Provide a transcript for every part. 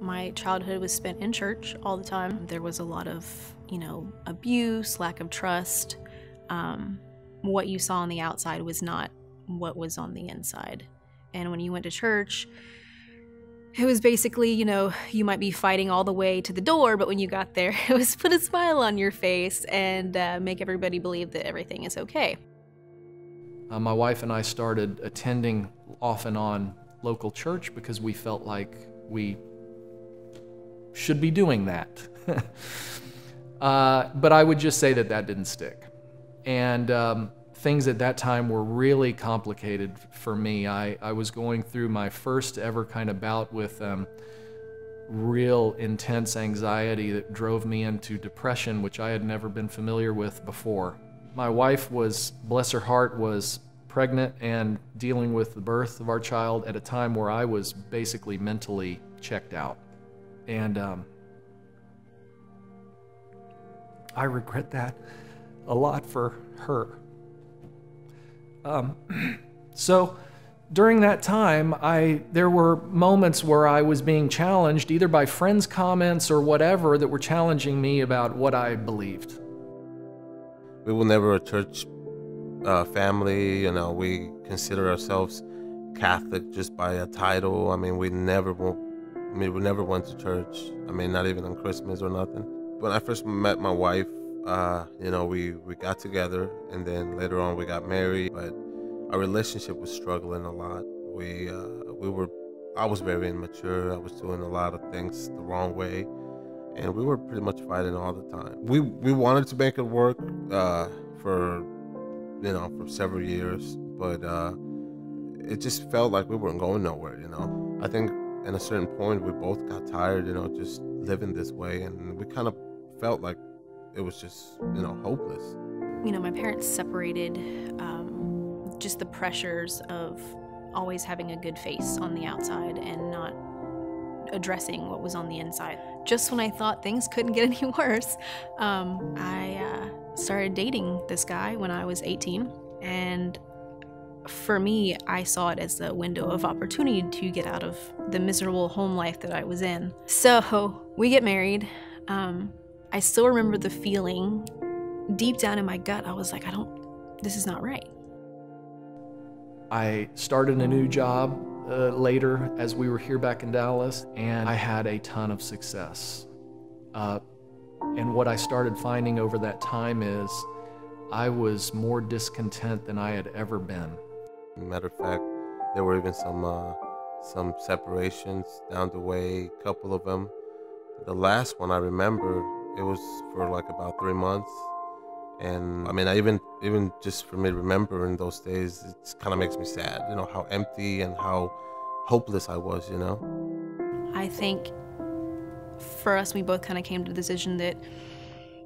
My childhood was spent in church all the time. There was a lot of, abuse, lack of trust. What you saw on the outside was not what was on the inside. And when you went to church, it was basically, you might be fighting all the way to the door, but when you got there, it was put a smile on your face and make everybody believe that everything is okay. My wife and I started attending off and on local church because we felt like we should be doing that. But I would just say that didn't stick. And things at that time were really complicated for me. I was going through my first ever kind of bout with real intense anxiety that drove me into depression, which I had never been familiar with before. My wife was, bless her heart, was pregnant and dealing with the birth of our child at a time where I was basically mentally checked out. And I regret that a lot for her. So during that time, there were moments where I was being challenged either by friends' comments or whatever that were challenging me about what I believed. We were never a church family, we consider ourselves Catholic just by a title. I mean, we never went to church. I mean, not even on Christmas or nothing. When I first met my wife, we got together, and then later on we got married, but our relationship was struggling a lot. I was very immature. I was doing a lot of things the wrong way, and we were pretty much fighting all the time. We wanted to make it work for several years, but it just felt like we weren't going nowhere. I think at a certain point we both got tired, just living this way, and we kind of felt like it was just, hopeless. My parents separated, just the pressures of always having a good face on the outside and not addressing what was on the inside. Just when I thought things couldn't get any worse, I started dating this guy when I was 18, and for me, I saw it as a window of opportunity to get out of the miserable home life that I was in. So we get married. I still remember the feeling deep down in my gut. I was like, this is not right. I started a new job later as we were here back in Dallas, and I had a ton of success. And what I started finding over that time is I was more discontent than I had ever been. Matter of fact, there were even some separations down the way, a couple of them. The last one I remember, it was for like about 3 months. And I mean, even just for me remembering those days, it kind of makes me sad, how empty and how hopeless I was, I think for us, we both kind of came to the decision that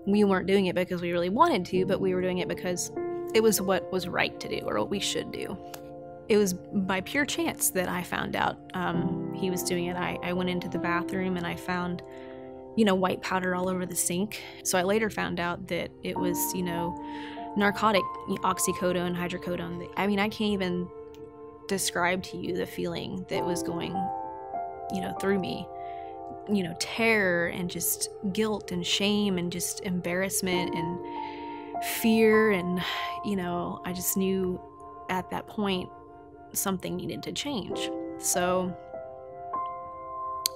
we weren't doing it because we really wanted to, but we were doing it because it was what was right to do or what we should do. It was by pure chance that I found out he was doing it. I went into the bathroom and I found, white powder all over the sink. So I later found out that it was, narcotic, oxycodone, hydrocodone. I mean, I can't even describe to you the feeling that was going, through me. Terror and just guilt and shame and just embarrassment and fear. And, I just knew at that point something needed to change. So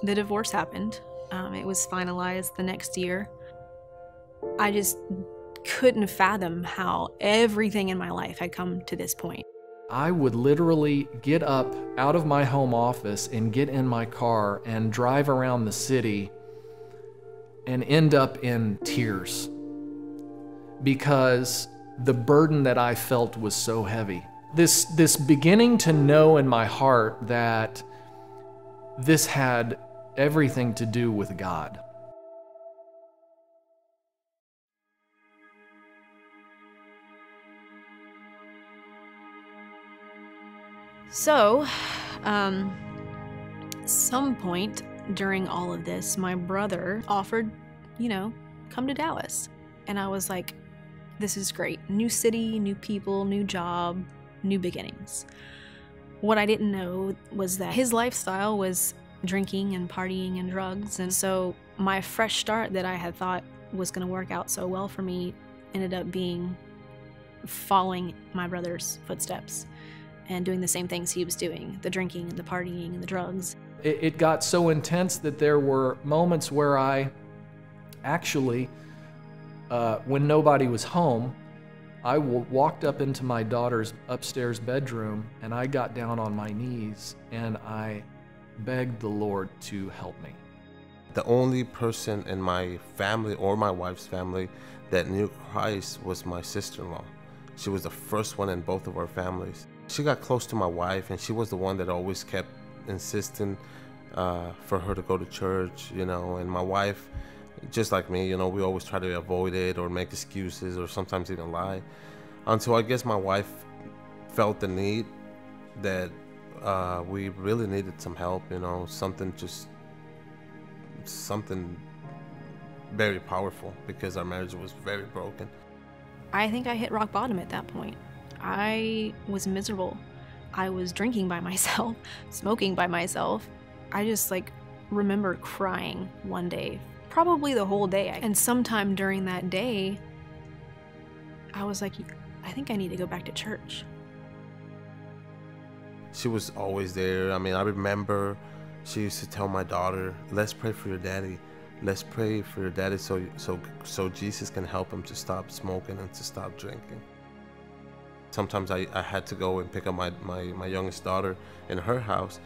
the divorce happened. It was finalized the next year. I just couldn't fathom how everything in my life had come to this point. I would literally get up out of my home office and get in my car and drive around the city and end up in tears because the burden that I felt was so heavy. This beginning to know in my heart that this had everything to do with God. So, some point during all of this, my brother offered, come to Dallas. And I was like, this is great. New city, new people, new job, new beginnings. What I didn't know was that his lifestyle was drinking and partying and drugs. And so my fresh start that I had thought was going to work out so well for me ended up being following my brother's footsteps and doing the same things he was doing, the drinking and the partying and the drugs. It got so intense that there were moments where I actually, when nobody was home, I walked up into my daughter's upstairs bedroom and I got down on my knees and I begged the Lord to help me. The only person in my family or my wife's family that knew Christ was my sister-in-law. She was the first one in both of our families. She got close to my wife, and she was the one that always kept insisting for her to go to church, you know. And my wife, just like me, you know, we always try to avoid it or make excuses or sometimes even lie. Until I guess my wife felt the need that we really needed some help, you know, something very powerful, because our marriage was very broken. I think I hit rock bottom at that point. I was miserable. I was drinking by myself, smoking by myself. I just remember crying one day, probably the whole day. And sometime during that day, I was like, I think I need to go back to church. She was always there. I mean, I remember she used to tell my daughter, let's pray for your daddy. Let's pray for your daddy so Jesus can help him to stop smoking and to stop drinking. Sometimes I had to go and pick up my youngest daughter in her house.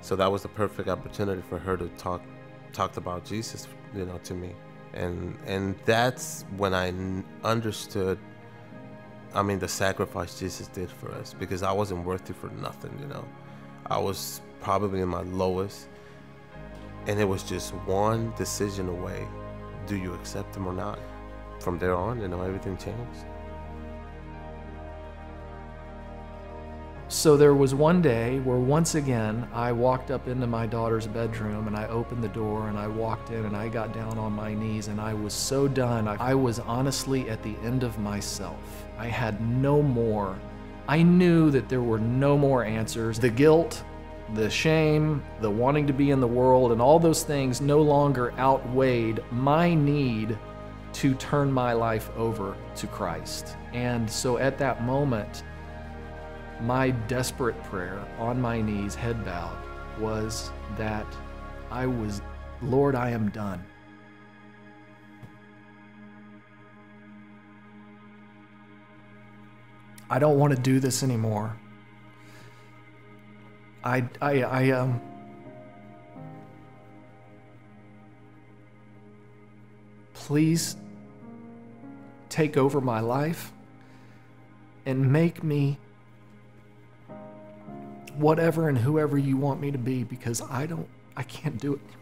So that was the perfect opportunity for her to talk about Jesus, you know, to me. And that's when I understood, I mean, the sacrifice Jesus did for us, because I wasn't worthy for nothing, you know. I was probably in my lowest, and it was just one decision away. Do you accept him or not? From there on, you know, everything changed. So there was one day where once again I walked up into my daughter's bedroom and I opened the door and I walked in and I got down on my knees and I was so done. I was honestly at the end of myself. I had no more. I knew that there were no more answers. The guilt, the shame, the wanting to be in the world, and all those things no longer outweighed my need to turn my life over to Christ. And so at that moment, my desperate prayer on my knees, head bowed, was that Lord, I am done. I don't want to do this anymore. Please take over my life and make me whatever and whoever you want me to be, because I can't do it anymore.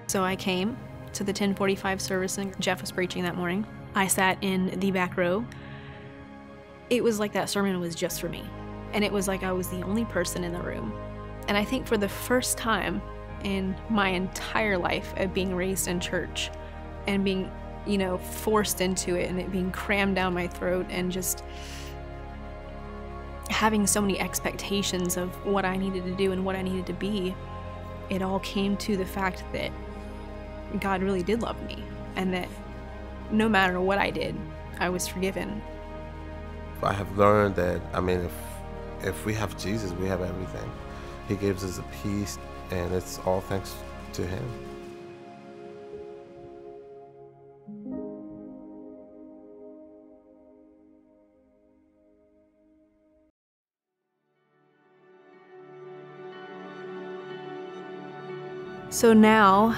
So I came to the 10:45 service and Jeff was preaching that morning. I sat in the back row. It was like that sermon was just for me. And it was like I was the only person in the room. And I think for the first time in my entire life of being raised in church and being, you know, forced into it and it being crammed down my throat and just having so many expectations of what I needed to do and what I needed to be, it all came to the fact that God really did love me and that no matter what I did, I was forgiven. I have learned that, I mean, if we have Jesus, we have everything. He gives us a peace, and it's all thanks to him. So now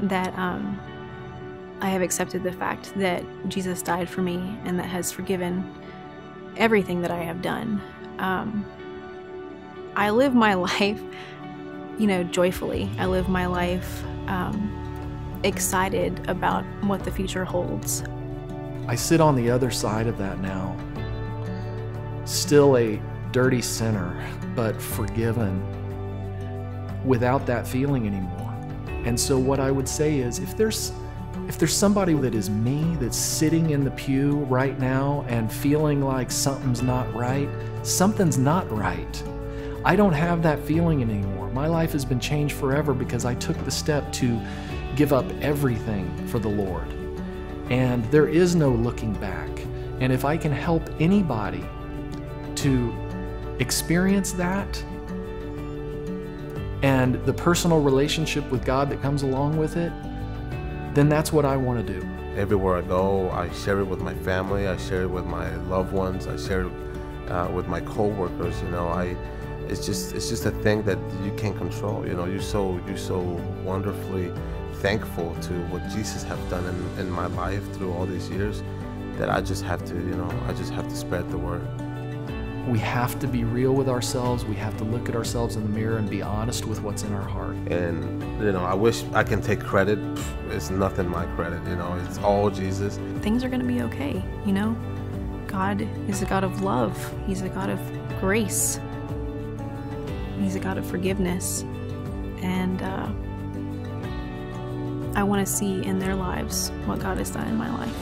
that I have accepted the fact that Jesus died for me and that has forgiven everything that I have done, I live my life, you know, joyfully. I live my life excited about what the future holds. I sit on the other side of that now, still a dirty sinner, but forgiven without that feeling anymore. And so what I would say is, if there's If there's somebody that is me that's sitting in the pew right now and feeling like something's not right, something's not right. I don't have that feeling anymore. My life has been changed forever because I took the step to give up everything for the Lord. And there is no looking back. And if I can help anybody to experience that and the personal relationship with God that comes along with it, then that's what I want to do. Everywhere I go, I share it with my family, I share it with my loved ones, I share it with my co-workers. You know, it's just a thing that you can't control. You know, you're so wonderfully thankful to what Jesus have done in my life through all these years, that I just have to, you know, I just have to spread the word. We have to be real with ourselves. We have to look at ourselves in the mirror and be honest with what's in our heart. And, you know, I wish I can take credit. It's nothing my credit, you know, it's all Jesus. Things are going to be okay, you know? God is a God of love. He's a God of grace. He's a God of forgiveness. And I want to see in their lives what God has done in my life.